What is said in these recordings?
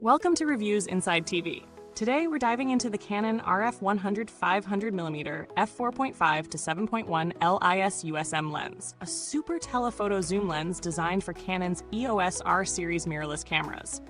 Welcome to Reviews Inside TV. Today we're diving into the Canon RF100 500mm f4.5 to 7.1 LIS USM lens, a super telephoto zoom lens designed for Canon's EOS R series mirrorless cameras.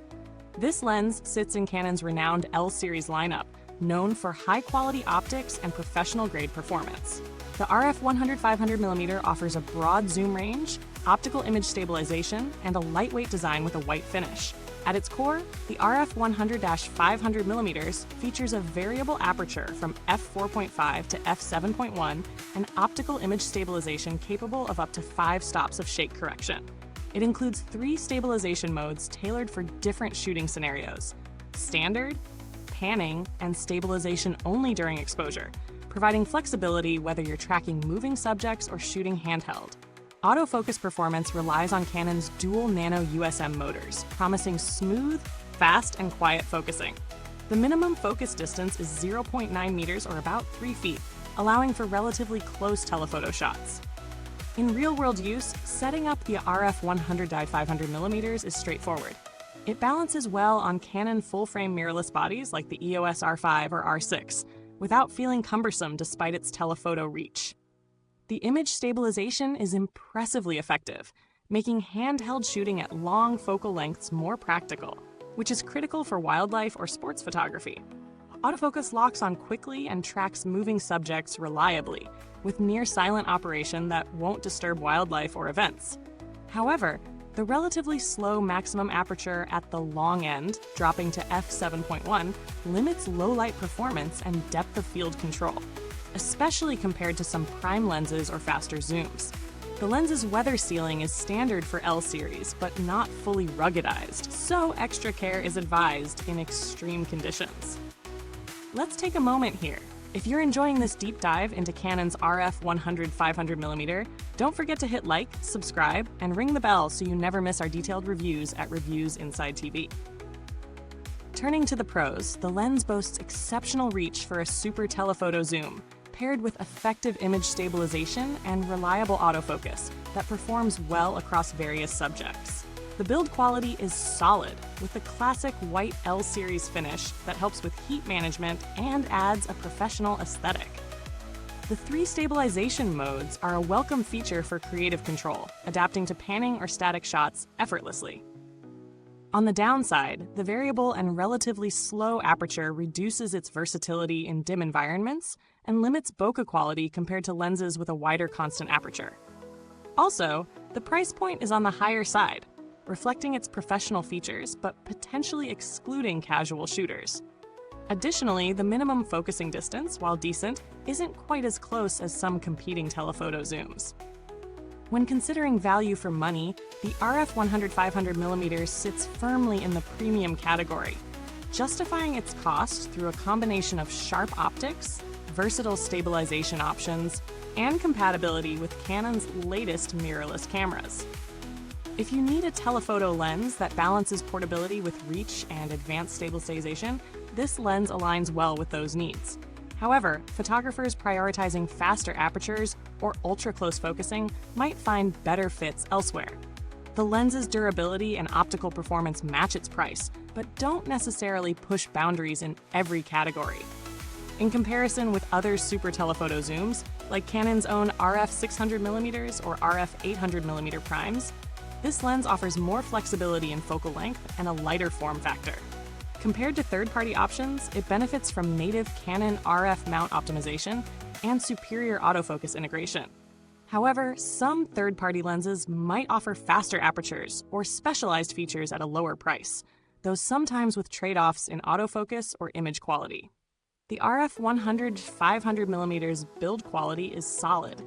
This lens sits in Canon's renowned L series lineup, known for high-quality optics and professional-grade performance. The RF100 500mm offers a broad zoom range, optical image stabilization, and a lightweight design with a white finish. At its core, the RF100-500mm features a variable aperture from f4.5 to f7.1 and optical image stabilization capable of up to 5 stops of shake correction. It includes 3 stabilization modes tailored for different shooting scenarios: standard, panning, and stabilization only during exposure, providing flexibility whether you're tracking moving subjects or shooting handheld. Autofocus performance relies on Canon's dual nano USM motors, promising smooth, fast, and quiet focusing. The minimum focus distance is 0.9 meters or about 3 feet, allowing for relatively close telephoto shots. In real-world use, setting up the RF100 500mm is straightforward. It balances well on Canon full-frame mirrorless bodies like the EOS R5 or R6, without feeling cumbersome despite its telephoto reach. The image stabilization is impressively effective, making handheld shooting at long focal lengths more practical, which is critical for wildlife or sports photography. Autofocus locks on quickly and tracks moving subjects reliably, with near-silent operation that won't disturb wildlife or events. However, the relatively slow maximum aperture at the long end, dropping to f7.1, limits low-light performance and depth of field control, especially compared to some prime lenses or faster zooms. The lens's weather sealing is standard for L series, but not fully ruggedized, so extra care is advised in extreme conditions. Let's take a moment here. If you're enjoying this deep dive into Canon's RF100 500mm, don't forget to hit like, subscribe, and ring the bell so you never miss our detailed reviews at Reviews Inside TV. Turning to the pros, the lens boasts exceptional reach for a super telephoto zoom, paired with effective image stabilization and reliable autofocus that performs well across various subjects. The build quality is solid, with the classic white L series finish that helps with heat management and adds a professional aesthetic. The 3 stabilization modes are a welcome feature for creative control, adapting to panning or static shots effortlessly. On the downside, the variable and relatively slow aperture reduces its versatility in dim environments and limits bokeh quality compared to lenses with a wider constant aperture. Also, the price point is on the higher side, reflecting its professional features but potentially excluding casual shooters. Additionally, the minimum focusing distance, while decent, isn't quite as close as some competing telephoto zooms. When considering value for money, the RF100 500mm sits firmly in the premium category, justifying its cost through a combination of sharp optics, versatile stabilization options, and compatibility with Canon's latest mirrorless cameras. If you need a telephoto lens that balances portability with reach and advanced stabilization, this lens aligns well with those needs. However, photographers prioritizing faster apertures or ultra-close focusing might find better fits elsewhere. The lens's durability and optical performance match its price, but don't necessarily push boundaries in every category. In comparison with other super telephoto zooms, like Canon's own RF 600mm or RF 800mm primes, this lens offers more flexibility in focal length and a lighter form factor. Compared to third-party options, it benefits from native Canon RF mount optimization and superior autofocus integration. However, some third-party lenses might offer faster apertures or specialized features at a lower price, though sometimes with trade-offs in autofocus or image quality. The RF100 500mm build quality is solid,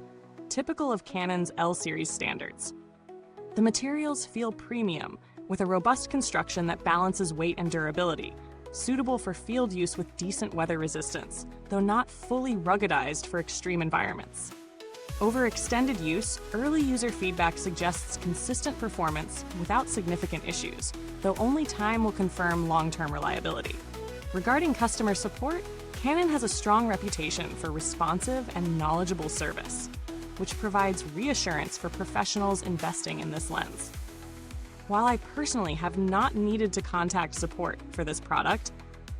typical of Canon's L series standards. The materials feel premium, with a robust construction that balances weight and durability, suitable for field use with decent weather resistance, though not fully ruggedized for extreme environments. Over extended use, early user feedback suggests consistent performance without significant issues, though only time will confirm long-term reliability. Regarding customer support, Canon has a strong reputation for responsive and knowledgeable service, which provides reassurance for professionals investing in this lens. While I personally have not needed to contact support for this product,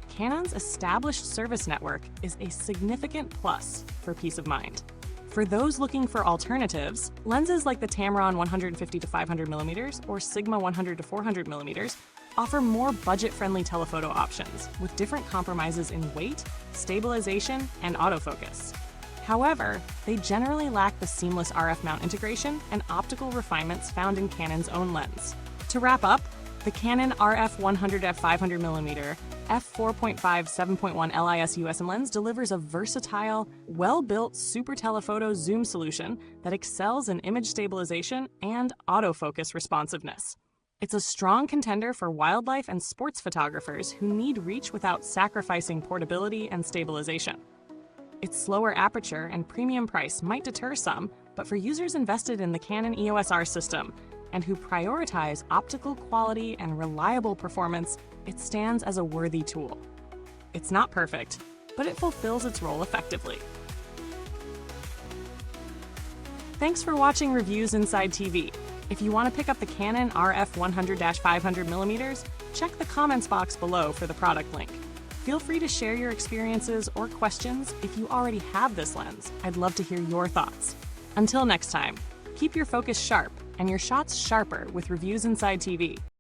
Canon's established service network is a significant plus for peace of mind. For those looking for alternatives, lenses like the Tamron 150 to 500 mm or Sigma 100 to 400 mm offer more budget-friendly telephoto options with different compromises in weight, stabilization, and autofocus. However, they generally lack the seamless RF mount integration and optical refinements found in Canon's own lens. To wrap up, the Canon RF 100 f 500 mm f4.5 7.1 LIS USM lens delivers a versatile, well-built super telephoto zoom solution that excels in image stabilization and autofocus responsiveness. It's a strong contender for wildlife and sports photographers who need reach without sacrificing portability and stabilization. Its slower aperture and premium price might deter some, but for users invested in the Canon EOS R system and who prioritize optical quality and reliable performance, it stands as a worthy tool. It's not perfect, but it fulfills its role effectively. Thanks for watching Reviews Inside TV. If you want to pick up the Canon RF 100-500 mm, check the comments box below for the product link. Feel free to share your experiences or questions if you already have this lens. I'd love to hear your thoughts. Until next time, keep your focus sharp and your shots sharper with Reviews Inside TV.